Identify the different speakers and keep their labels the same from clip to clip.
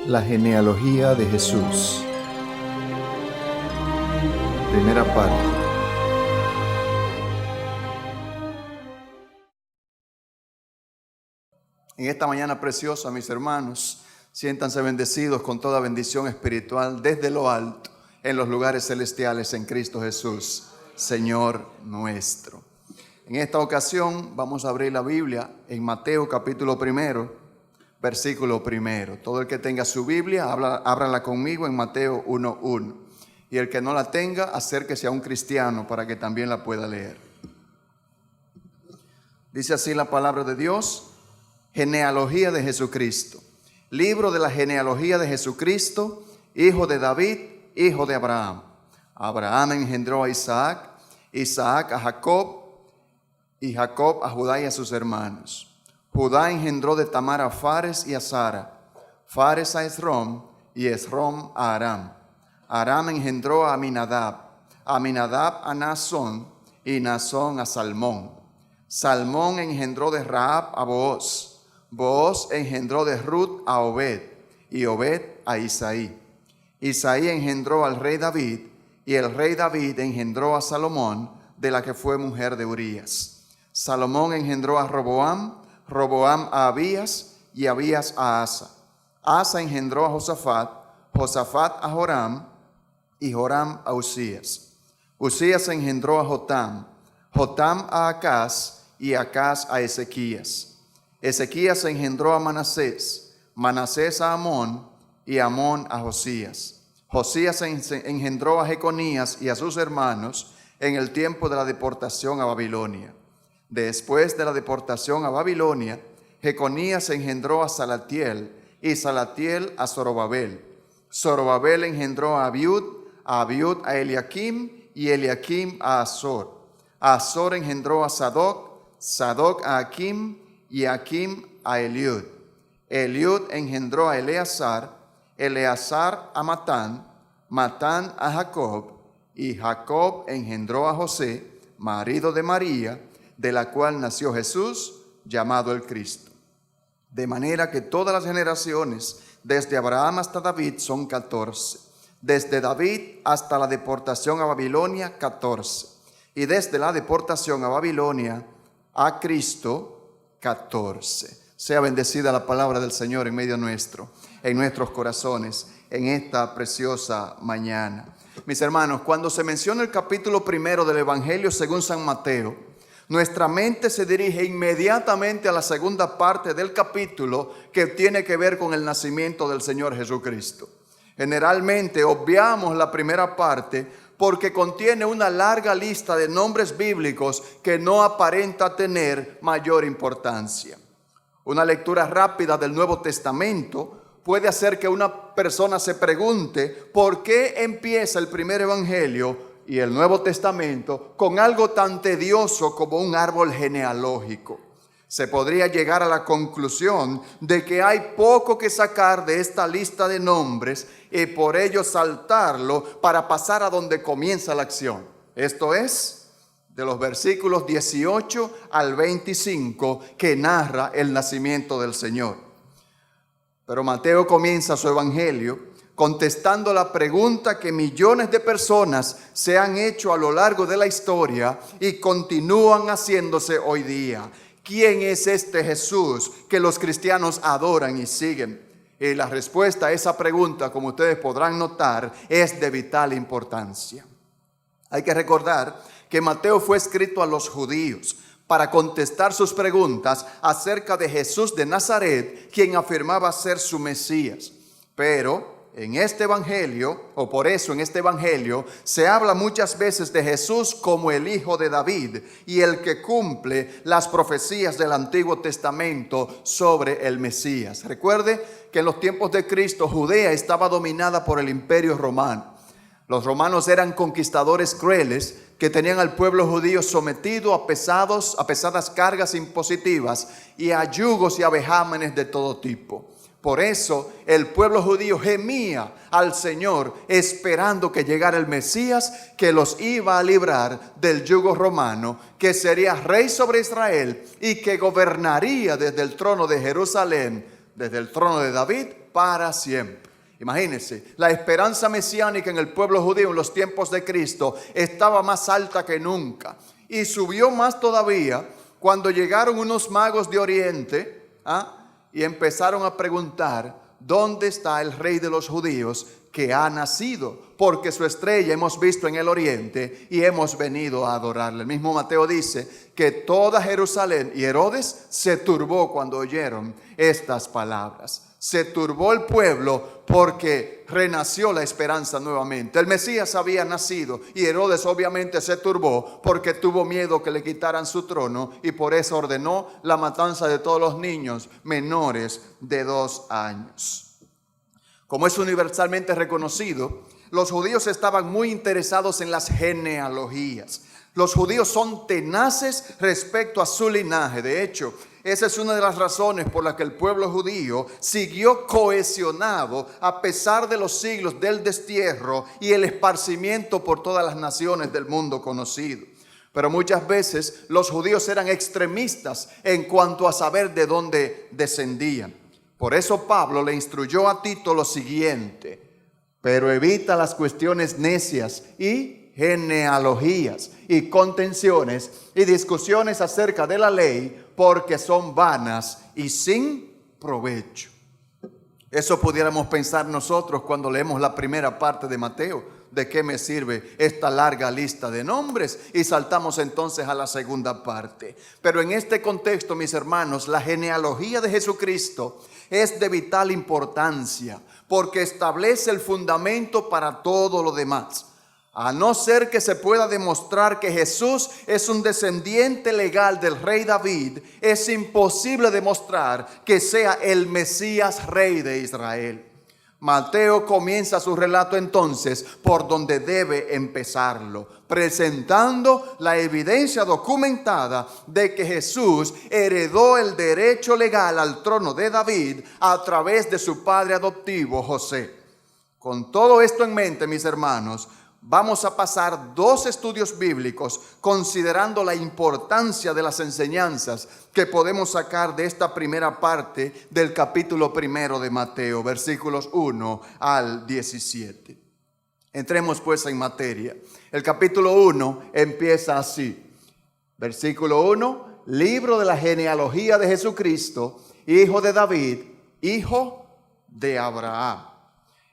Speaker 1: La genealogía de Jesús. Primera parte. En esta mañana preciosa, mis hermanos, siéntanse bendecidos con toda bendición espiritual desde lo alto, en los lugares celestiales en Cristo Jesús, Señor nuestro. En esta ocasión vamos a abrir la Biblia en Mateo capítulo 1, versículo 1. Todo el que tenga su Biblia, ábrala conmigo en Mateo 1:1. Y el que no la tenga, acérquese a un cristiano para que también la pueda leer. Dice así la palabra de Dios: genealogía de Jesucristo. Libro de la genealogía de Jesucristo, hijo de David, hijo de Abraham. Abraham engendró a Isaac, Isaac a Jacob, y Jacob a Judá y a sus hermanos. Judá engendró de Tamar a Fares y a Zara, Fares a Esrom y Esrom a Aram. Aram engendró a Aminadab, Aminadab a Naasón y Naasón a Salmón. Salmón engendró de Rahab a Booz, Booz engendró de Ruth a Obed y Obed a Isaí. Isaí engendró al rey David y el rey David engendró a Salomón, de la que fue mujer de Urías. Salomón engendró a Roboam, Roboam a Abías y Abías a Asa. Asa engendró a Josafat, Josafat a Joram y Joram a Usías. Usías engendró a Jotam, Jotam a Acaz y Acaz a Ezequías. Ezequías engendró a Manasés, Manasés a Amón y Amón a Josías. Josías engendró a Jeconías y a sus hermanos en el tiempo de la deportación a Babilonia. Después de la deportación a Babilonia, Jeconías engendró a Salatiel y Salatiel a Zorobabel. Zorobabel engendró a Abiud a Eliakim y Eliakim a Azor. Azor engendró a Sadoc, Sadoc a Akim y Akim a Eliud. Eliud engendró a Eleazar, Eleazar a Matán, Matán a Jacob y Jacob engendró a José, marido de María, de la cual nació Jesús, llamado el Cristo. De manera que todas las generaciones, desde Abraham hasta David, son 14. Desde David hasta la deportación a Babilonia, 14. Y desde la deportación a Babilonia a Cristo, 14. Sea bendecida la palabra del Señor en medio nuestro, en nuestros corazones, en esta preciosa mañana. Mis hermanos, cuando se menciona el capítulo 1 del Evangelio según San Mateo, nuestra mente se dirige inmediatamente a la segunda parte del capítulo, que tiene que ver con el nacimiento del Señor Jesucristo. Generalmente obviamos la primera parte porque contiene una larga lista de nombres bíblicos que no aparenta tener mayor importancia. Una lectura rápida del Nuevo Testamento puede hacer que una persona se pregunte por qué empieza el primer evangelio y el Nuevo Testamento con algo tan tedioso como un árbol genealógico. Se podría llegar a la conclusión de que hay poco que sacar de esta lista de nombres y por ello saltarlo para pasar a donde comienza la acción. Esto es, de los versículos 18 al 25 que narra el nacimiento del Señor. Pero Mateo comienza su evangelio contestando la pregunta que millones de personas se han hecho a lo largo de la historia y continúan haciéndose hoy día. ¿Quién es este Jesús que los cristianos adoran y siguen? Y la respuesta a esa pregunta, como ustedes podrán notar, es de vital importancia. Hay que recordar que Mateo fue escrito a los judíos para contestar sus preguntas acerca de Jesús de Nazaret, quien afirmaba ser su Mesías. Pero en este evangelio, o por eso en este evangelio, se habla muchas veces de Jesús como el hijo de David y el que cumple las profecías del Antiguo Testamento sobre el Mesías. Recuerde que en los tiempos de Cristo, Judea estaba dominada por el Imperio Romano. Los romanos eran conquistadores crueles que tenían al pueblo judío sometido a pesadas cargas impositivas y a yugos y a vejámenes de todo tipo. Por eso el pueblo judío gemía al Señor esperando que llegara el Mesías que los iba a librar del yugo romano, que sería rey sobre Israel y que gobernaría desde el trono de Jerusalén desde el trono de David para siempre. Imagínense, la esperanza mesiánica en el pueblo judío en los tiempos de Cristo estaba más alta que nunca. Y subió más todavía cuando llegaron unos magos de Oriente y empezaron a preguntar: ¿dónde está el rey de los judíos que ha nacido? Porque su estrella hemos visto en el oriente y hemos venido a adorarle. El mismo Mateo dice que toda Jerusalén y Herodes se turbó cuando oyeron estas palabras. Se turbó el pueblo porque renació la esperanza nuevamente. El Mesías había nacido y Herodes obviamente se turbó porque tuvo miedo que le quitaran su trono, y por eso ordenó la matanza de todos los niños menores de 2 años. Como es universalmente reconocido, los judíos estaban muy interesados en las genealogías. Los judíos son tenaces respecto a su linaje. De hecho, esa es una de las razones por las que el pueblo judío siguió cohesionado a pesar de los siglos del destierro y el esparcimiento por todas las naciones del mundo conocido. Pero muchas veces los judíos eran extremistas en cuanto a saber de dónde descendían. Por eso Pablo le instruyó a Tito lo siguiente: pero evita las cuestiones necias y genealogías y contenciones y discusiones acerca de la ley, porque son vanas y sin provecho. Eso pudiéramos pensar nosotros cuando leemos la primera parte de Mateo. ¿De qué me sirve esta larga lista de nombres? Y saltamos entonces a la segunda parte. Pero en este contexto, mis hermanos, la genealogía de Jesucristo es de vital importancia, porque establece el fundamento para todo lo demás. A no ser que se pueda demostrar que Jesús es un descendiente legal del rey David, es imposible demostrar que sea el Mesías rey de Israel. Mateo comienza su relato entonces por donde debe empezarlo, presentando la evidencia documentada de que Jesús heredó el derecho legal al trono de David a través de su padre adoptivo José. Con todo esto en mente, mis hermanos, vamos a pasar 2 estudios bíblicos considerando la importancia de las enseñanzas que podemos sacar de esta primera parte del capítulo 1 de Mateo, versículos 1 al 17. Entremos pues en materia. El capítulo 1 empieza así. Versículo 1, libro de la genealogía de Jesucristo, hijo de David, hijo de Abraham.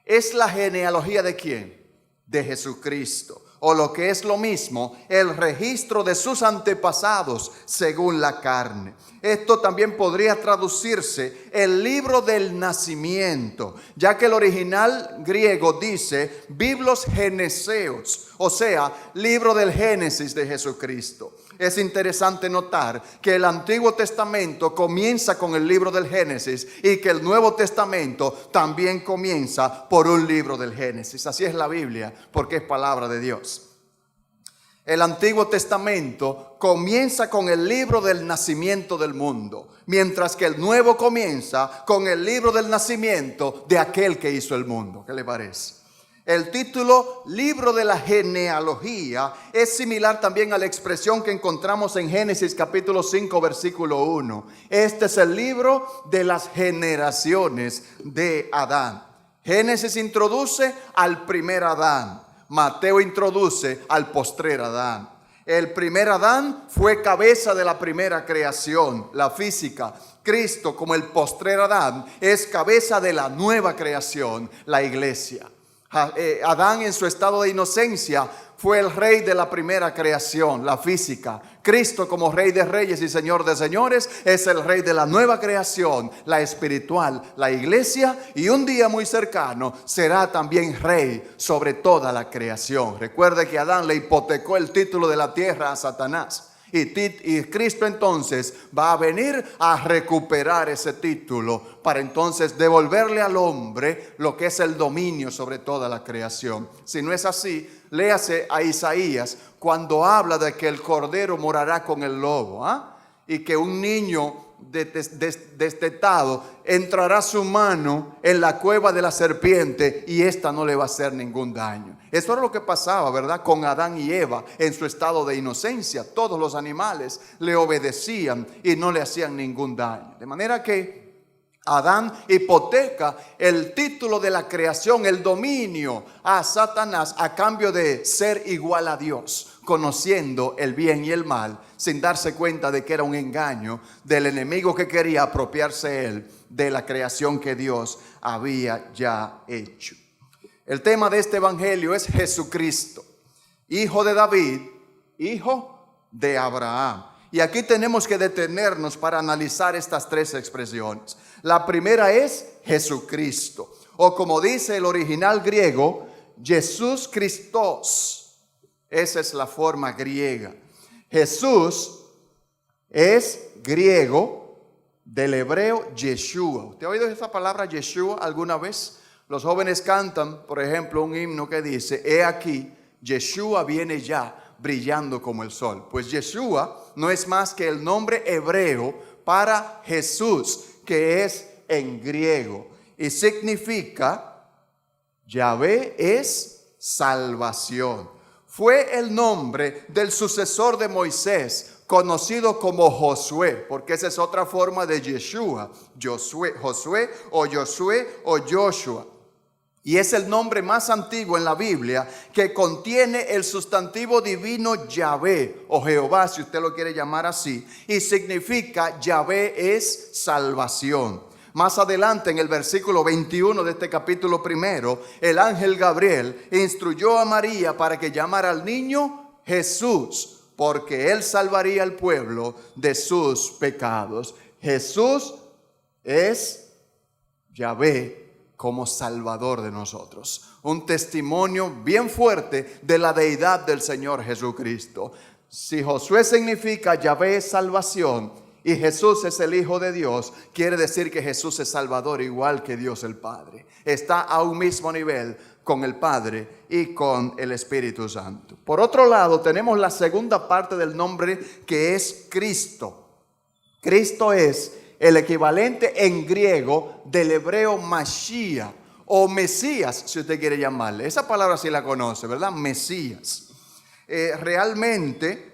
Speaker 1: ¿Es la genealogía de quién? De Jesucristo, o lo que es lo mismo, el registro de sus antepasados según la carne. Esto también podría traducirse el libro del nacimiento, ya que el original griego dice biblos geneseos, o sea, libro del Génesis de Jesucristo. Es interesante notar que el Antiguo Testamento comienza con el libro del Génesis y que el Nuevo Testamento también comienza por un libro del Génesis. Así es la Biblia, porque es palabra de Dios. El Antiguo Testamento comienza con el libro del nacimiento del mundo, mientras que el Nuevo comienza con el libro del nacimiento de aquel que hizo el mundo. ¿Qué le parece? El título libro de la genealogía es similar también a la expresión que encontramos en Génesis capítulo 5 versículo 1. Este es el libro de las generaciones de Adán. Génesis introduce al primer Adán. Mateo introduce al postrer Adán. El primer Adán fue cabeza de la primera creación, la física. Cristo, como el postrer Adán, es cabeza de la nueva creación, la iglesia. Adán, en su estado de inocencia, fue el rey de la primera creación, la física. Cristo, como rey de reyes y señor de señores, es el rey de la nueva creación, la espiritual, la iglesia, y un día muy cercano será también rey sobre toda la creación. Recuerde que Adán le hipotecó el título de la tierra a Satanás. Y Cristo entonces va a venir a recuperar ese título para entonces devolverle al hombre lo que es el dominio sobre toda la creación. Si no es así, léase a Isaías cuando habla de que el cordero morará con el lobo, y que un niño destetado entrará su mano en la cueva de la serpiente y ésta no le va a hacer ningún daño. Eso era lo que pasaba, ¿verdad?, con Adán y Eva en su estado de inocencia. Todos los animales le obedecían y no le hacían ningún daño. De manera que Adán hipoteca el título de la creación, el dominio a Satanás a cambio de ser igual a Dios, conociendo el bien y el mal, sin darse cuenta de que era un engaño del enemigo que quería apropiarse él de la creación que Dios había ya hecho. El tema de este evangelio es Jesucristo, hijo de David, hijo de Abraham. Y aquí tenemos que detenernos para analizar estas tres expresiones. La primera es Jesucristo, o como dice el original griego, Jesús Christos. Esa es la forma griega. Jesús es griego del hebreo Yeshua. ¿Usted ha oído esa palabra Yeshua alguna vez? Los jóvenes cantan, por ejemplo, un himno que dice, he aquí, Yeshua viene ya, brillando como el sol. Pues Yeshua no es más que el nombre hebreo para Jesús, que es en griego y significa Yahvé es salvación. Fue el nombre del sucesor de Moisés, conocido como Josué, porque esa es otra forma de Yeshua, Josué o Joshua. Y es el nombre más antiguo en la Biblia que contiene el sustantivo divino Yahvé o Jehová, si usted lo quiere llamar así, y significa Yahvé es salvación. Más adelante en el versículo 21 de este capítulo primero, el ángel Gabriel instruyó a María para que llamara al niño Jesús, porque él salvaría al pueblo de sus pecados. Jesús es Yahvé como salvador de nosotros. Un testimonio bien fuerte de la deidad del Señor Jesucristo. Si Josué significa Yahvé es salvación y Jesús es el Hijo de Dios, quiere decir que Jesús es Salvador igual que Dios el Padre. Está a un mismo nivel con el Padre y con el Espíritu Santo. Por otro lado, tenemos la segunda parte del nombre que es Cristo. Cristo es el equivalente en griego del hebreo Mashiach o Mesías, si usted quiere llamarle. Esa palabra sí la conoce, ¿verdad? Mesías. Realmente,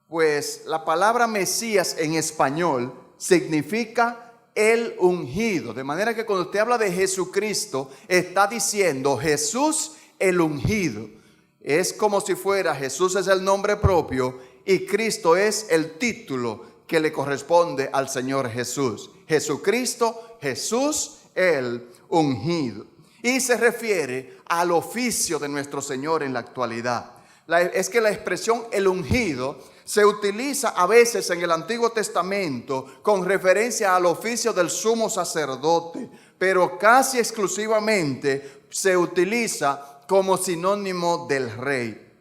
Speaker 1: pues la palabra Mesías en español significa el ungido. De manera que cuando usted habla de Jesucristo, está diciendo Jesús el ungido. Es como si fuera Jesús es el nombre propio y Cristo es el título que le corresponde al Señor Jesús. Jesucristo, Jesús el ungido. Y se refiere al oficio de nuestro Señor en la actualidad. Es que la expresión el ungido se utiliza a veces en el Antiguo Testamento con referencia al oficio del sumo sacerdote, pero casi exclusivamente se utiliza como sinónimo del rey.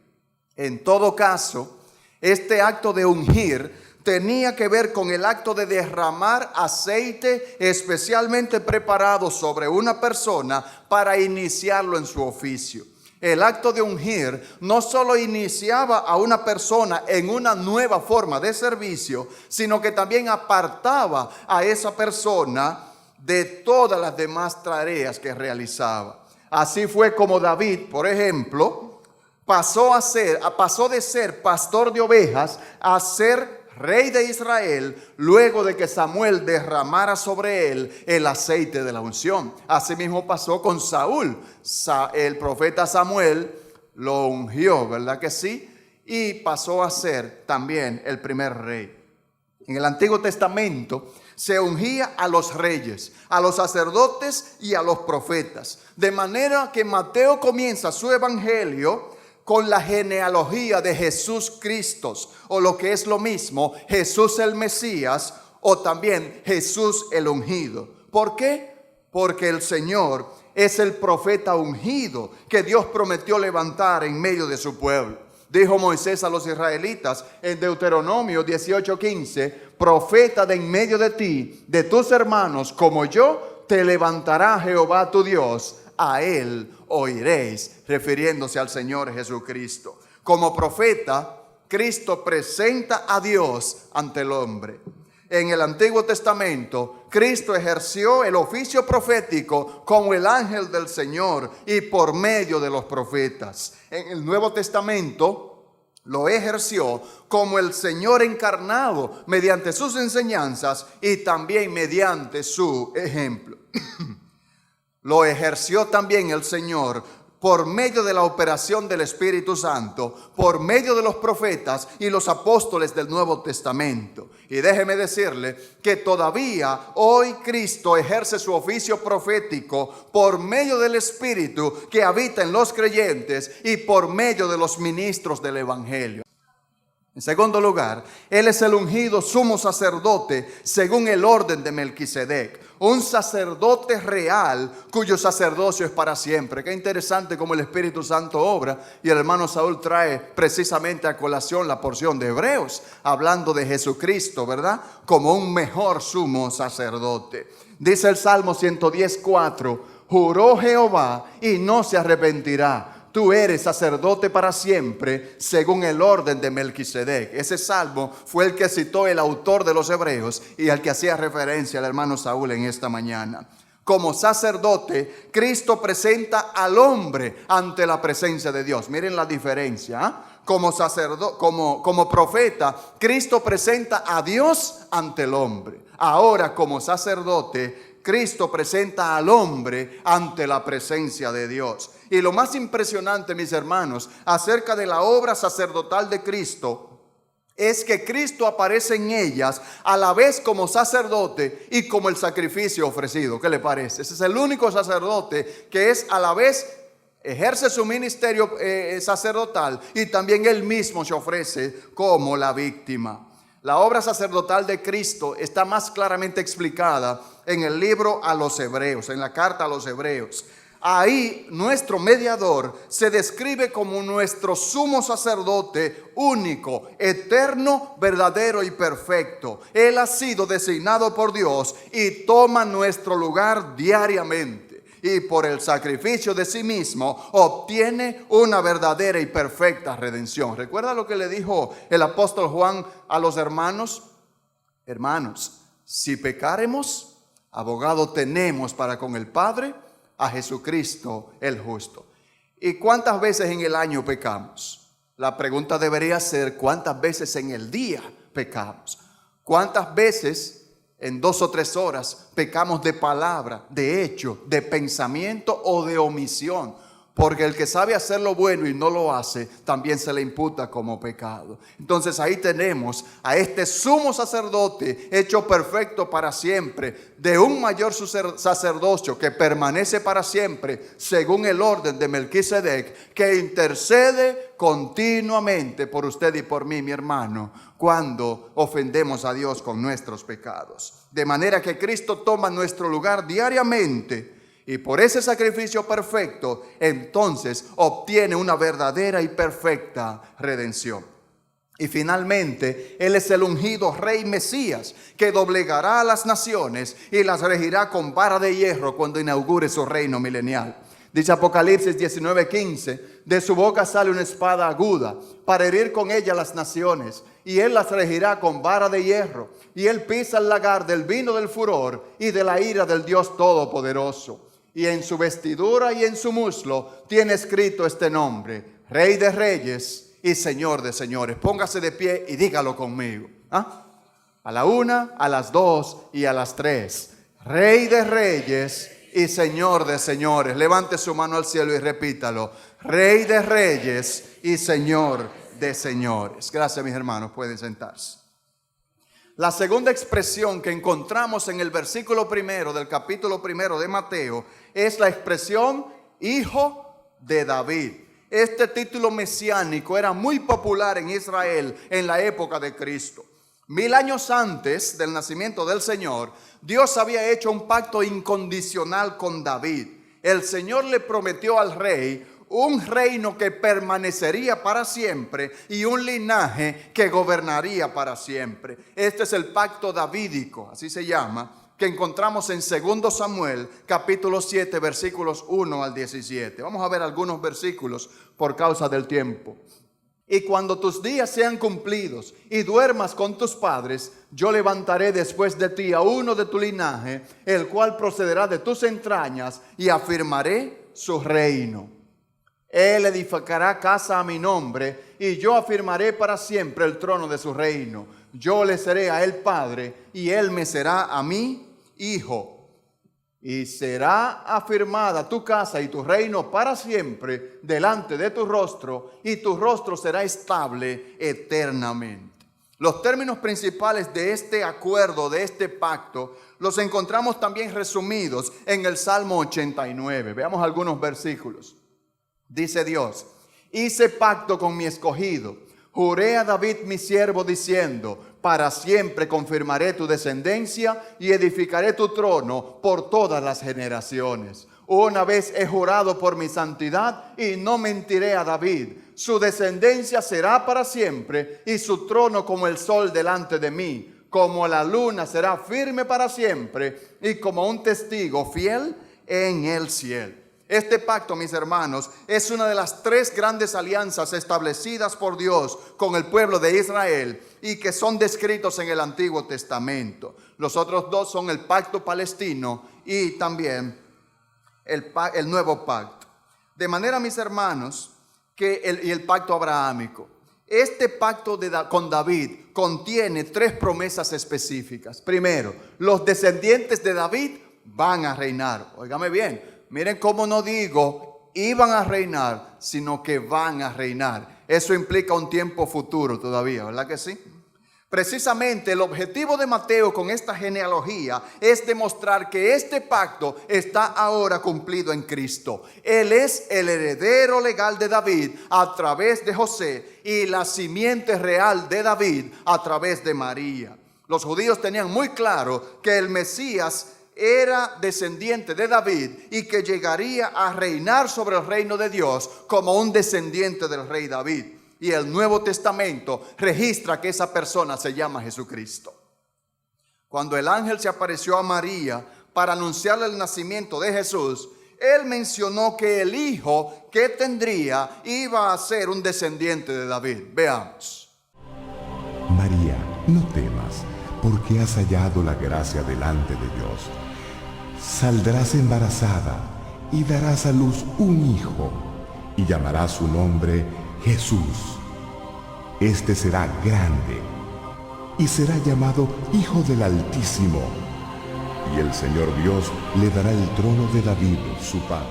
Speaker 1: En todo caso, este acto de ungir tenía que ver con el acto de derramar aceite especialmente preparado sobre una persona para iniciarlo en su oficio. El acto de ungir no solo iniciaba a una persona en una nueva forma de servicio, sino que también apartaba a esa persona de todas las demás tareas que realizaba. Así fue como David, por ejemplo, pasó de ser pastor de ovejas a ser rey de Israel, luego de que Samuel derramara sobre él el aceite de la unción. Asimismo pasó con Saúl. El profeta Samuel lo ungió, ¿verdad que sí? Y pasó a ser también el primer rey. En el Antiguo Testamento se ungía a los reyes, a los sacerdotes y a los profetas. De manera que Mateo comienza su evangelio con la genealogía de Jesús Cristo, o lo que es lo mismo, Jesús el Mesías, o también Jesús el ungido. ¿Por qué? Porque el Señor es el profeta ungido que Dios prometió levantar en medio de su pueblo. Dijo Moisés a los israelitas en Deuteronomio 18:15, profeta de en medio de ti, de tus hermanos, como yo, te levantará Jehová tu Dios, a él oiréis, refiriéndose al Señor Jesucristo. Como profeta, Cristo presenta a Dios ante el hombre. En el Antiguo Testamento, Cristo ejerció el oficio profético como el ángel del Señor y por medio de los profetas. En el Nuevo Testamento, lo ejerció como el Señor encarnado mediante sus enseñanzas y también mediante su ejemplo. Lo ejerció también el Señor por medio de la operación del Espíritu Santo, por medio de los profetas y los apóstoles del Nuevo Testamento. Y déjeme decirle que todavía hoy Cristo ejerce su oficio profético por medio del Espíritu que habita en los creyentes y por medio de los ministros del Evangelio. En segundo lugar, Él es el ungido sumo sacerdote según el orden de Melquisedec. Un sacerdote real cuyo sacerdocio es para siempre. Qué interesante cómo el Espíritu Santo obra. Y el hermano Saúl trae precisamente a colación la porción de Hebreos, hablando de Jesucristo, ¿verdad? Como un mejor sumo sacerdote. Dice el Salmo 110:4, juró Jehová y no se arrepentirá. Tú eres sacerdote para siempre, según el orden de Melquisedec. Ese salmo fue el que citó el autor de los Hebreos y al que hacía referencia el hermano Saúl en esta mañana. Como sacerdote, Cristo presenta al hombre ante la presencia de Dios. Miren la diferencia, ¿eh? Como sacerdote, como profeta, Cristo presenta a Dios ante el hombre. Ahora, como sacerdote, Cristo presenta al hombre ante la presencia de Dios. Y lo más impresionante, mis hermanos, acerca de la obra sacerdotal de Cristo, es que Cristo aparece en ellas a la vez como sacerdote y como el sacrificio ofrecido. ¿Qué le parece? Ese es el único sacerdote que es a la vez, ejerce su ministerio sacerdotal y también él mismo se ofrece como la víctima. La obra sacerdotal de Cristo está más claramente explicada en el libro a los Hebreos, en la carta a los Hebreos. Ahí nuestro mediador se describe como nuestro sumo sacerdote único, eterno, verdadero y perfecto. Él ha sido designado por Dios y toma nuestro lugar diariamente. Y por el sacrificio de sí mismo obtiene una verdadera y perfecta redención. ¿Recuerda lo que le dijo el apóstol Juan a los hermanos? Hermanos, si pecáremos, abogado tenemos para con el Padre, a Jesucristo el justo. ¿Y cuántas veces en el año pecamos? La pregunta debería ser: ¿cuántas veces en el día pecamos? ¿Cuántas veces en 2 o 3 horas pecamos de palabra, de hecho, de pensamiento o de omisión? Porque el que sabe hacer lo bueno y no lo hace, también se le imputa como pecado. Entonces ahí tenemos a este sumo sacerdote hecho perfecto para siempre, de un mayor sacerdocio que permanece para siempre, según el orden de Melquisedec, que intercede continuamente por usted y por mí, mi hermano, cuando ofendemos a Dios con nuestros pecados. De manera que Cristo toma nuestro lugar diariamente. Y por ese sacrificio perfecto, entonces obtiene una verdadera y perfecta redención. Y finalmente, Él es el ungido Rey Mesías, que doblegará a las naciones y las regirá con vara de hierro cuando inaugure su reino milenial. Dice Apocalipsis 19:15, de su boca sale una espada aguda para herir con ella las naciones, y Él las regirá con vara de hierro, y Él pisa el lagar del vino del furor y de la ira del Dios Todopoderoso. Y en su vestidura y en su muslo tiene escrito este nombre: Rey de Reyes y Señor de Señores. Póngase de pie y dígalo conmigo. A la 1, a las 2 y a las 3. Rey de Reyes y Señor de Señores. Levante su mano al cielo y repítalo: Rey de Reyes y Señor de Señores. Gracias, mis hermanos. Pueden sentarse. La segunda expresión que encontramos en el versículo 1 del capítulo 1 de Mateo es la expresión Hijo de David. Este título mesiánico era muy popular en Israel en la época de Cristo. 1000 años antes del nacimiento del Señor, Dios había hecho un pacto incondicional con David. El Señor le prometió al rey un reino que permanecería para siempre y un linaje que gobernaría para siempre. Este es el pacto davídico, así se llama, que encontramos en 2 Samuel, capítulo 7, versículos 1 al 17. Vamos a ver algunos versículos por causa del tiempo. Y cuando tus días sean cumplidos y duermas con tus padres, yo levantaré después de ti a uno de tu linaje, el cual procederá de tus entrañas, y afirmaré su reino. Él edificará casa a mi nombre, y yo afirmaré para siempre el trono de su reino. Yo le seré a él padre, y él me será a mí hijo. Y será afirmada tu casa y tu reino para siempre delante de tu rostro, y tu rostro será estable eternamente. Los términos principales de este acuerdo, de este pacto, los encontramos también resumidos en el Salmo 89. Veamos algunos versículos. Dice Dios: hice pacto con mi escogido, juré a David mi siervo diciendo: para siempre confirmaré tu descendencia y edificaré tu trono por todas las generaciones. Una vez he jurado por mi santidad y no mentiré a David. Su descendencia será para siempre y su trono como el sol delante de mí. Como la luna será firme para siempre y como un testigo fiel en el cielo. Este pacto, mis hermanos, es una de las 3 grandes alianzas establecidas por Dios con el pueblo de Israel y que son descritos en el Antiguo Testamento. Los otros 2 son el pacto palestino y también el nuevo pacto. De manera, mis hermanos, que el pacto abrahámico. Este pacto con David contiene 3 promesas específicas. Primero, los descendientes de David van a reinar. Óigame bien. Miren cómo no digo iban a reinar, sino que van a reinar. Eso implica un tiempo futuro todavía, ¿verdad que sí? Precisamente el objetivo de Mateo con esta genealogía es demostrar que este pacto está ahora cumplido en Cristo. Él es el heredero legal de David a través de José y la simiente real de David a través de María. Los judíos tenían muy claro que el Mesías era descendiente de David y que llegaría a reinar sobre el reino de Dios como un descendiente del rey David. Y el Nuevo Testamento registra que esa persona se llama Jesucristo. Cuando el ángel se apareció a María para anunciarle el nacimiento de Jesús, él mencionó que el hijo que tendría iba a ser un descendiente de David. Veamos.
Speaker 2: María, no temas, porque has hallado la gracia delante de Dios. Saldrás embarazada y darás a luz un hijo, y llamarás su nombre Jesús. Este será grande y será llamado Hijo del Altísimo, y el Señor Dios le dará el trono de David, su padre.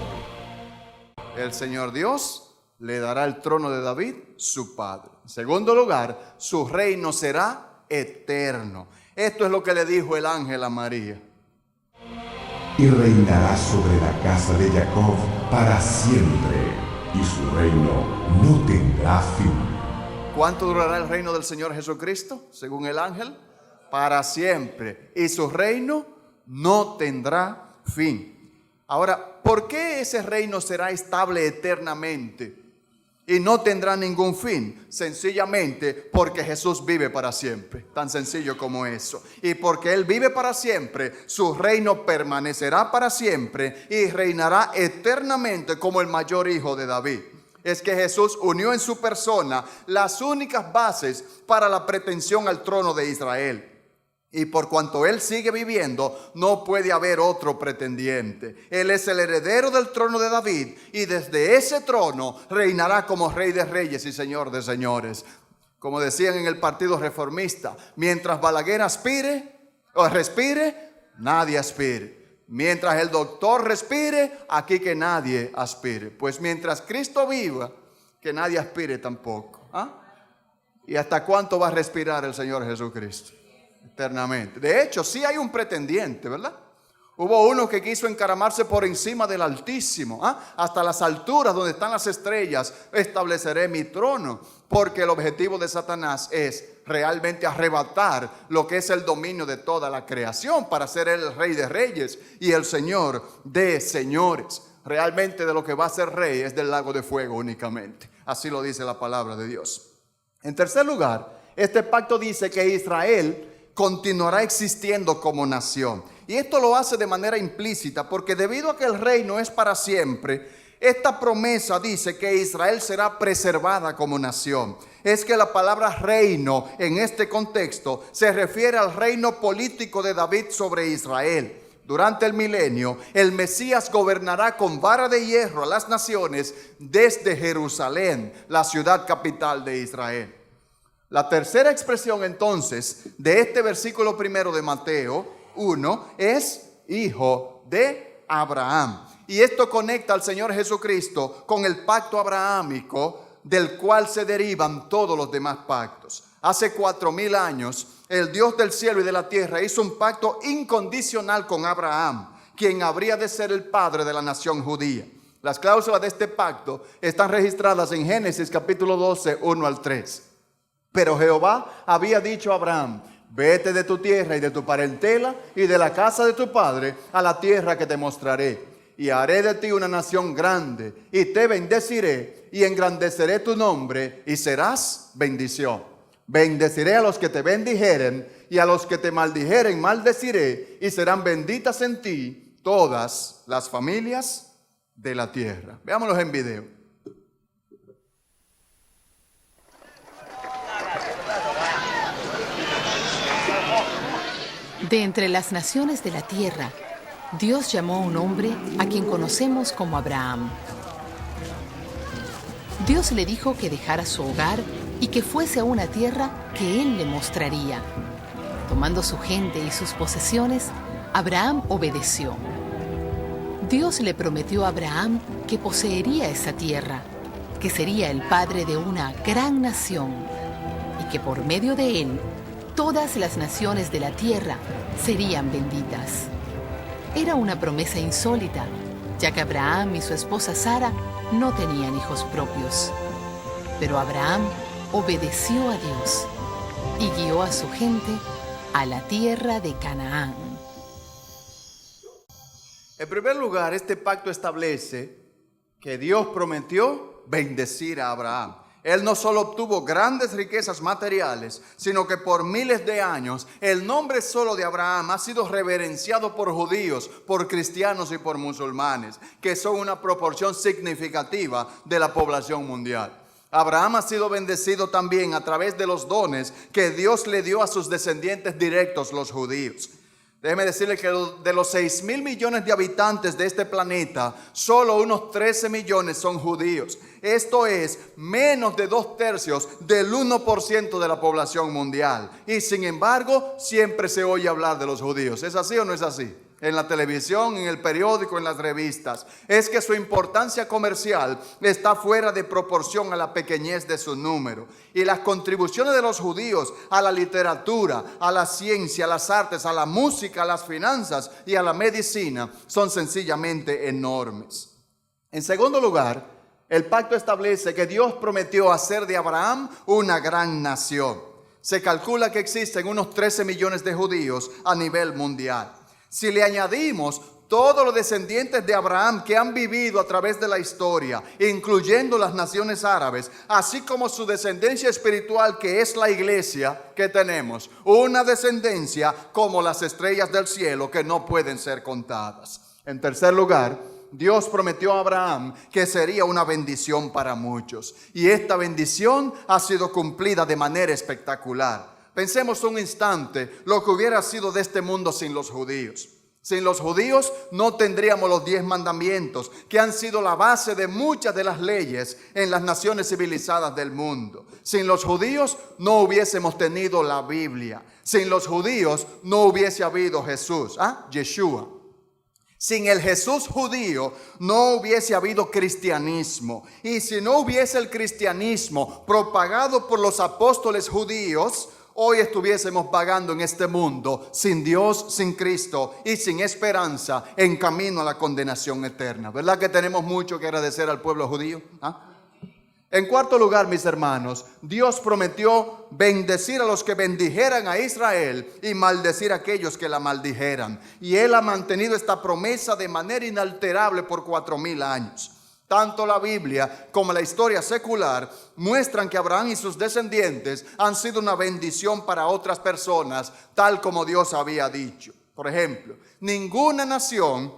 Speaker 1: El Señor Dios le dará el trono de David, su padre. En segundo lugar, su reino será eterno. Esto es lo que le dijo el ángel a María.
Speaker 2: Y reinará sobre la casa de Jacob para siempre, y su reino no tendrá fin.
Speaker 1: ¿Cuánto durará el reino del Señor Jesucristo, según el ángel? Para siempre. Y su reino no tendrá fin. Ahora, ¿por qué ese reino será estable eternamente y no tendrá ningún fin? Sencillamente porque Jesús vive para siempre. Tan sencillo como eso. Y porque Él vive para siempre, su reino permanecerá para siempre y reinará eternamente como el mayor hijo de David. Es que Jesús unió en su persona las únicas bases para la pretensión al trono de Israel. Y por cuanto Él sigue viviendo, no puede haber otro pretendiente. Él es el heredero del trono de David y desde ese trono reinará como Rey de Reyes y Señor de Señores. Como decían en el Partido Reformista, mientras Balaguer aspire o respire, nadie aspire. Mientras el doctor respire, aquí que nadie aspire. Pues mientras Cristo viva, que nadie aspire tampoco. ¿Y hasta cuánto va a respirar el Señor Jesucristo? Eternamente. De hecho, sí hay un pretendiente, ¿verdad? Hubo uno que quiso encaramarse por encima del Altísimo. Hasta las alturas donde están las estrellas estableceré mi trono. Porque el objetivo de Satanás es realmente arrebatar lo que es el dominio de toda la creación para ser él el Rey de Reyes y el Señor de Señores. Realmente de lo que va a ser rey es del lago de fuego únicamente. Así lo dice la palabra de Dios. En tercer lugar, este pacto dice que Israel continuará existiendo como nación. Y esto lo hace de manera implícita porque debido a que el reino es para siempre, esta promesa dice que Israel será preservada como nación. Es que la palabra reino en este contexto se refiere al reino político de David sobre Israel. durante el milenio, el Mesías gobernará con vara de hierro a las naciones desde Jerusalén, la ciudad capital de Israel. La tercera expresión entonces de este versículo primero de Mateo 1 es hijo de Abraham. Y esto conecta al Señor Jesucristo con el pacto abrahámico del cual se derivan todos los demás pactos. Hace 4000 años, el Dios del cielo y de la tierra hizo un pacto incondicional con Abraham, quien habría de ser el padre de la nación judía. Las cláusulas de este pacto están registradas en Génesis capítulo 12, 1 al 3. Pero Jehová había dicho a Abraham: vete de tu tierra y de tu parentela y de la casa de tu padre a la tierra que te mostraré. Y haré de ti una nación grande, y te bendeciré, y engrandeceré tu nombre, y serás bendición. Bendeciré a los que te bendijeren, y a los que te maldijeren maldeciré, y serán benditas en ti todas las familias de la tierra. Veámoslos en video.
Speaker 3: De entre las naciones de la tierra, Dios llamó a un hombre a quien conocemos como Abraham. Dios le dijo que dejara su hogar y que fuese a una tierra que Él le mostraría. Tomando su gente y sus posesiones, Abraham obedeció. Dios le prometió a Abraham que poseería esa tierra, que sería el padre de una gran nación y que por medio de él, todas las naciones de la tierra serían benditas. Era una promesa insólita, ya que Abraham y su esposa Sara no tenían hijos propios. Pero Abraham obedeció a Dios y guió a su gente a la tierra de Canaán.
Speaker 1: En primer lugar, este pacto establece que Dios prometió bendecir a Abraham. Él no solo obtuvo grandes riquezas materiales, sino que por miles de años el nombre solo de Abraham ha sido reverenciado por judíos, por cristianos y por musulmanes, que son una proporción significativa de la población mundial. Abraham ha sido bendecido también a través de los dones que Dios le dio a sus descendientes directos, los judíos. Déjeme decirle que de los 6,000 millones de habitantes de este planeta, solo unos 13 millones son judíos. Esto es menos de 2/3 del 1% de la población mundial. Y sin embargo, siempre se oye hablar de los judíos. ¿Es así o no es así? En la televisión, en el periódico, en las revistas. Es que su importancia comercial está fuera de proporción a la pequeñez de su número. Y las contribuciones de los judíos a la literatura, a la ciencia, a las artes, a la música, a las finanzas y a la medicina son sencillamente enormes. En segundo lugar, el pacto establece que Dios prometió hacer de Abraham una gran nación. Se calcula que existen unos 13 millones de judíos a nivel mundial. Si le añadimos todos los descendientes de Abraham que han vivido a través de la historia, incluyendo las naciones árabes, así como su descendencia espiritual que es la iglesia que tenemos, una descendencia como las estrellas del cielo que no pueden ser contadas. En tercer lugar, Dios prometió a Abraham que sería una bendición para muchos, y esta bendición ha sido cumplida de manera espectacular. Pensemos un instante lo que hubiera sido de este mundo sin los judíos. Sin los judíos no tendríamos los 10 mandamientos, que han sido la base de muchas de las leyes en las naciones civilizadas del mundo. Sin los judíos no hubiésemos tenido la Biblia. Sin los judíos no hubiese habido Jesús, Yeshua. Sin el Jesús judío no hubiese habido cristianismo. Y si no hubiese el cristianismo propagado por los apóstoles judíos, hoy estuviésemos vagando en este mundo sin Dios, sin Cristo y sin esperanza, en camino a la condenación eterna. ¿Verdad que tenemos mucho que agradecer al pueblo judío? En cuarto lugar, mis hermanos, Dios prometió bendecir a los que bendijeran a Israel y maldecir a aquellos que la maldijeran. Y Él ha mantenido esta promesa de manera inalterable por 4000 años. Tanto la Biblia como la historia secular muestran que Abraham y sus descendientes han sido una bendición para otras personas, tal como Dios había dicho. Por ejemplo, ninguna nación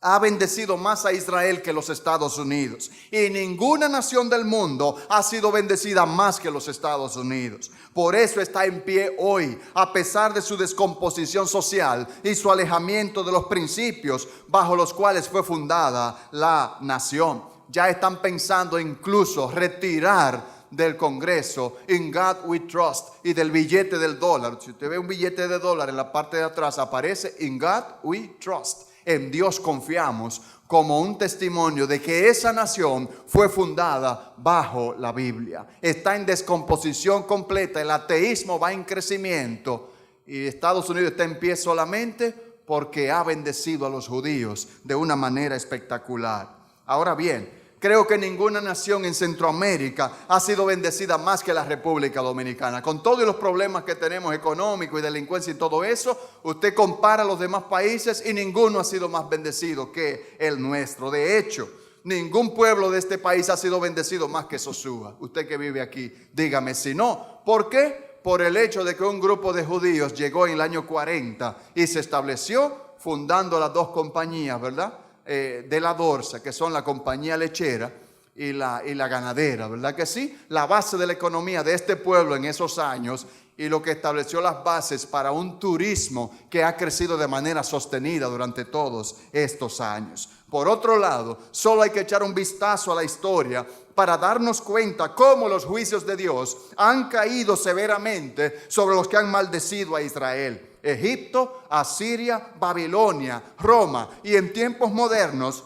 Speaker 1: ha bendecido más a Israel que los Estados Unidos. Y ninguna nación del mundo ha sido bendecida más que los Estados Unidos. Por eso está en pie hoy, a pesar de su descomposición social y su alejamiento de los principios bajo los cuales fue fundada la nación. Ya están pensando incluso retirar del Congreso "In God We Trust" y del billete del dólar. Si usted ve un billete de dólar, en la parte de atrás aparece "In God We Trust". En Dios confiamos, como un testimonio de que esa nación fue fundada bajo la Biblia. Está en descomposición completa, el ateísmo va en crecimiento y Estados Unidos está en pie solamente porque ha bendecido a los judíos de una manera espectacular. Ahora bien, creo que ninguna nación en Centroamérica ha sido bendecida más que la República Dominicana. Con todos los problemas que tenemos económicos y delincuencia y todo eso, usted compara a los demás países y ninguno ha sido más bendecido que el nuestro. De hecho, ningún pueblo de este país ha sido bendecido más que Sosúa. Usted que vive aquí, dígame si no. ¿Por qué? Por el hecho de que un grupo de judíos llegó en el año 40 y se estableció fundando las dos compañías, ¿verdad?, de la Dorsa, que son la compañía lechera y la ganadera, ¿verdad que sí? La base de la economía de este pueblo en esos años y lo que estableció las bases para un turismo que ha crecido de manera sostenida durante todos estos años. Por otro lado, solo hay que echar un vistazo a la historia para darnos cuenta cómo los juicios de Dios han caído severamente sobre los que han maldecido a Israel. Egipto, Asiria, Babilonia, Roma y en tiempos modernos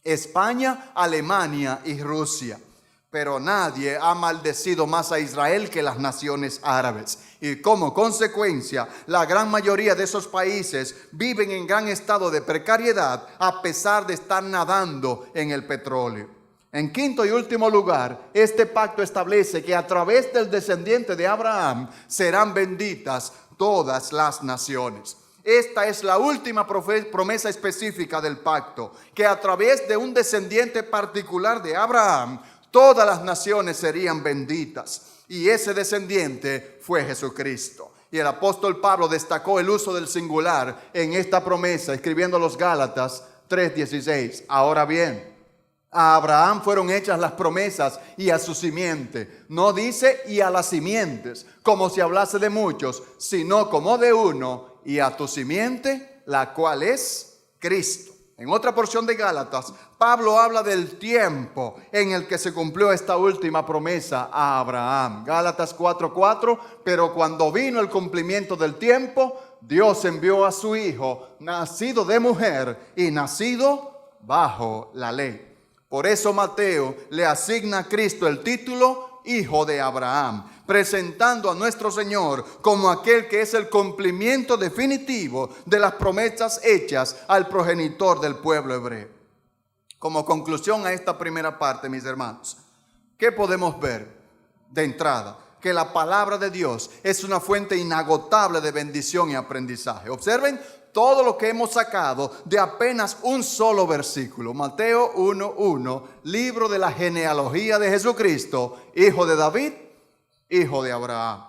Speaker 1: España, Alemania y Rusia. Pero nadie ha maldecido más a Israel que las naciones árabes. Y como consecuencia, la gran mayoría de esos países viven en gran estado de precariedad a pesar de estar nadando en el petróleo. En quinto y último lugar, este pacto establece que a través del descendiente de Abraham serán benditas todas las naciones. Esta es la última promesa específica del pacto, que a través de un descendiente particular de Abraham, todas las naciones serían benditas. Y ese descendiente fue Jesucristo. Y el apóstol Pablo destacó el uso del singular en esta promesa, escribiendo a los Gálatas 3:16. Ahora bien, a Abraham fueron hechas las promesas y a su simiente. No dice y a las simientes, como si hablase de muchos, sino como de uno, y a tu simiente, la cual es Cristo. En otra porción de Gálatas, Pablo habla del tiempo en el que se cumplió esta última promesa a Abraham. Gálatas 4:4, pero cuando vino el cumplimiento del tiempo, Dios envió a su Hijo, nacido de mujer y nacido bajo la ley. Por eso Mateo le asigna a Cristo el título Hijo de Abraham, presentando a nuestro Señor como aquel que es el cumplimiento definitivo de las promesas hechas al progenitor del pueblo hebreo. Como conclusión a esta primera parte, mis hermanos, ¿qué podemos ver de entrada? Que la palabra de Dios es una fuente inagotable de bendición y aprendizaje. Observen todo lo que hemos sacado de apenas un solo versículo. Mateo 1:1, libro de la genealogía de Jesucristo, hijo de David, hijo de Abraham.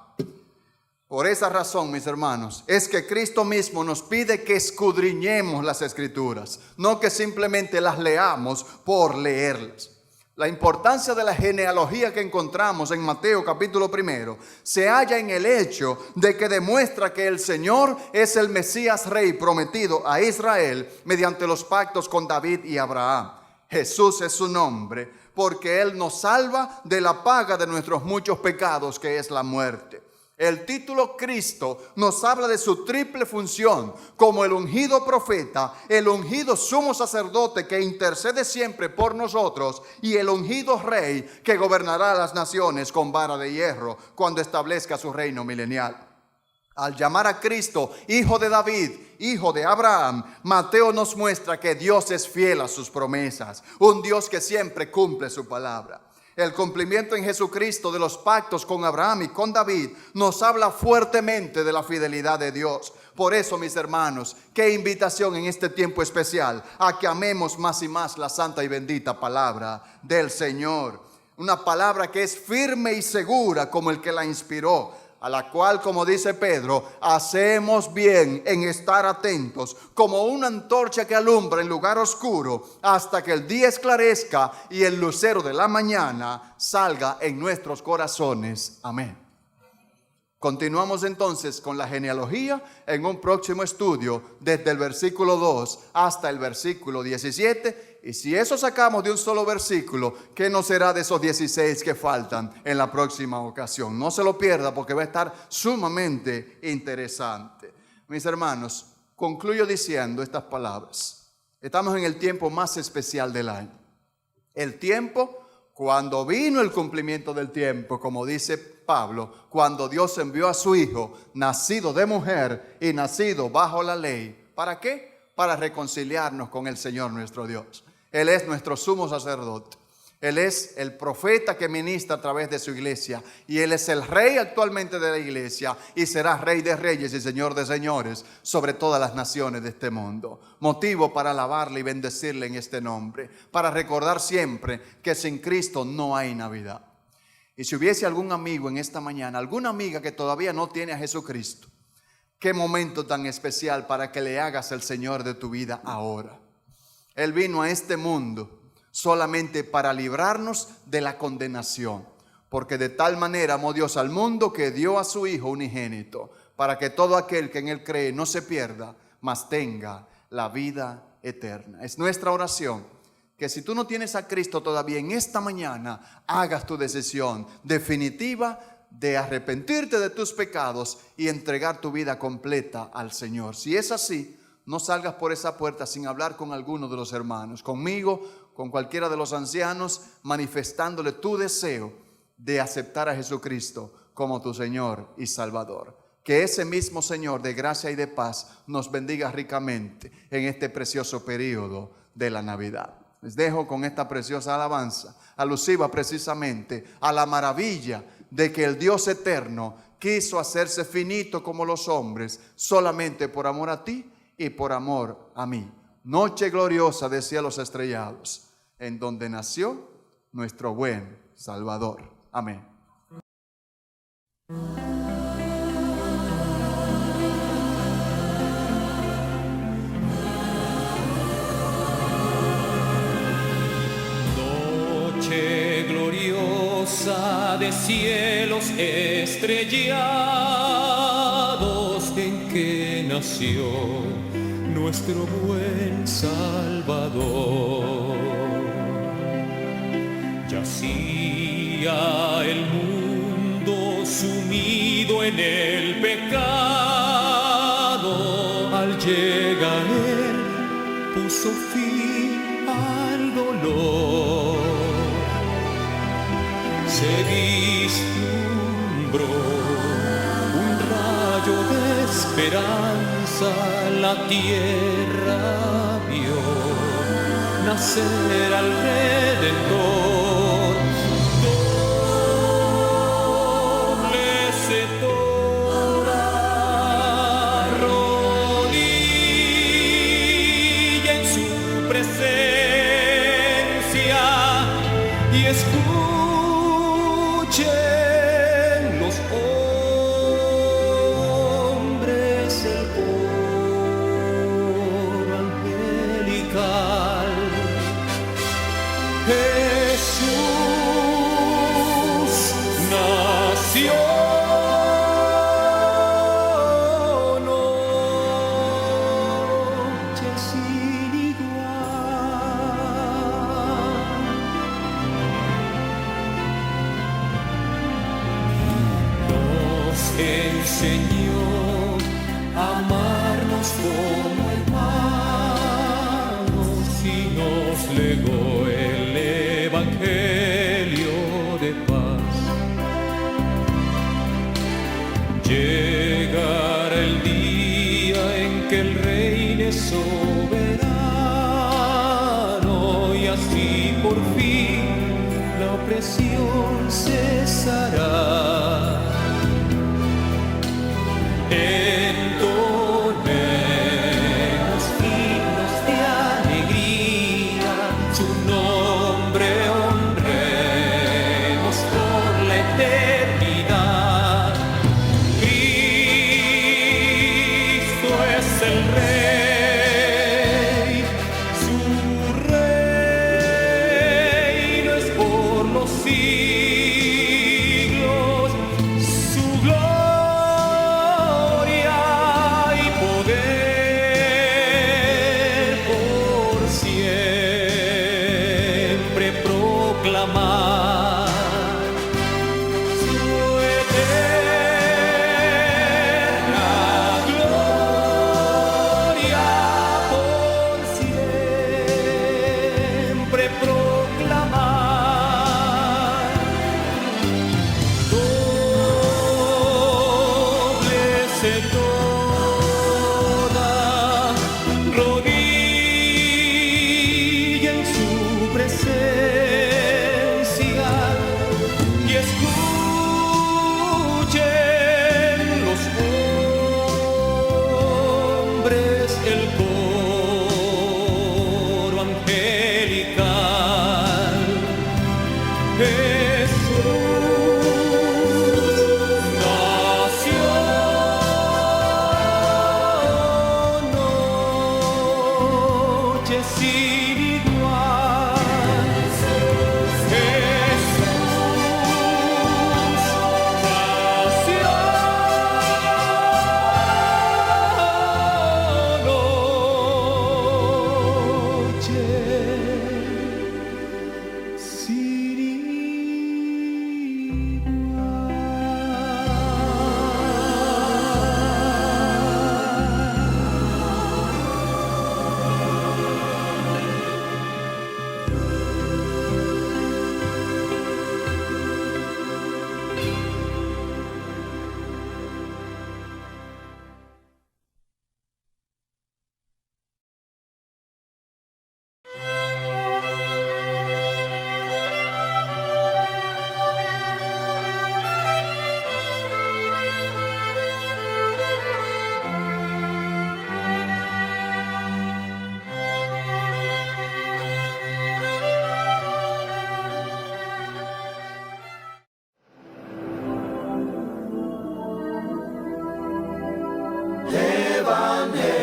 Speaker 1: Por esa razón, mis hermanos, es que Cristo mismo nos pide que escudriñemos las Escrituras, no que simplemente las leamos por leerlas. La importancia de la genealogía que encontramos en Mateo capítulo 1 se halla en el hecho de que demuestra que el Señor es el Mesías Rey prometido a Israel mediante los pactos con David y Abraham. Jesús es su nombre porque Él nos salva de la paga de nuestros muchos pecados, que es la muerte. El título Cristo nos habla de su triple función como el ungido profeta, el ungido sumo sacerdote que intercede siempre por nosotros y el ungido rey que gobernará las naciones con vara de hierro cuando establezca su reino milenial. Al llamar a Cristo hijo de David, hijo de Abraham, Mateo nos muestra que Dios es fiel a sus promesas, un Dios que siempre cumple su palabra. El cumplimiento en Jesucristo de los pactos con Abraham y con David nos habla fuertemente de la fidelidad de Dios. Por eso, mis hermanos, qué invitación en este tiempo especial a que amemos más y más la santa y bendita palabra del Señor. Una palabra que es firme y segura como el que la inspiró. a la cual, como dice Pedro, hacemos bien en estar atentos, como una antorcha que alumbra en lugar oscuro, hasta que el día esclarezca y el lucero de la mañana salga en nuestros corazones. Amén. Continuamos entonces con la genealogía en un próximo estudio, desde el versículo 2 hasta el versículo 17. Y si eso sacamos de un solo versículo, ¿qué no será de esos 16 que faltan en la próxima ocasión? No se lo pierda, porque va a estar sumamente interesante. Mis hermanos, concluyo diciendo estas palabras. Estamos en el tiempo más especial del año. El tiempo cuando vino el cumplimiento del tiempo, como dice Pablo, cuando Dios envió a su Hijo, nacido de mujer y nacido bajo la ley. ¿Para qué? Para reconciliarnos con el Señor nuestro Dios. Él es nuestro sumo sacerdote. Él es el profeta que ministra a través de su iglesia. Y Él es el rey actualmente de la iglesia. Y será rey de reyes y señor de señores sobre todas las naciones de este mundo. Motivo para alabarle y bendecirle en este nombre. Para recordar siempre que sin Cristo no hay Navidad. Y si hubiese algún amigo en esta mañana, alguna amiga que todavía no tiene a Jesucristo, qué momento tan especial para que le hagas el Señor de tu vida ahora. Él vino a este mundo solamente para librarnos de la condenación, porque de tal manera amó Dios al mundo que dio a su Hijo unigénito, para que todo aquel que en Él cree no se pierda, mas tenga la vida eterna. Es nuestra oración que si tú no tienes a Cristo todavía, en esta mañana hagas tu decisión definitiva de arrepentirte de tus pecados y entregar tu vida completa al Señor. Si es así, no salgas por esa puerta sin hablar con alguno de los hermanos, conmigo, con cualquiera de los ancianos, manifestándole tu deseo de aceptar a Jesucristo como tu Señor y Salvador. Que ese mismo Señor de gracia y de paz nos bendiga ricamente en este precioso periodo de la Navidad. Les dejo con esta preciosa alabanza, alusiva precisamente a la maravilla de que el Dios eterno quiso hacerse finito como los hombres solamente por amor a ti y por amor a mí. Noche gloriosa de cielos estrellados, en donde nació nuestro buen Salvador. Amén.
Speaker 4: Noche gloriosa de cielos estrellados, en que nació nuestro buen Salvador. Yacía el mundo sumido en el pecado, al llegar Él puso fin al dolor. Se vislumbró un rayo de esperanza, la tierra vio nacer al Redentor. Dóblese toda rodilla en su presencia y escuchen los hombres el coro angelical. Jesús nació. Noche sin igual. Nos enseñó a amarnos como hermanos y nos legó el evangelio de paz. Llegará el día en que el reine soberano y así por fin la opresión cesará. Entonemos himnos de alegría, su nombre honremos por la eternidad. siglos, su gloria y poder por siempre proclamar. Su eterna gloria por siempre proclamar. Dóblese toda rodilla en su presencia y escuchen los hombres el coro angelical. Jesús nació, noche sin igual. Jesús nació, noche sin
Speaker 5: Evangelio.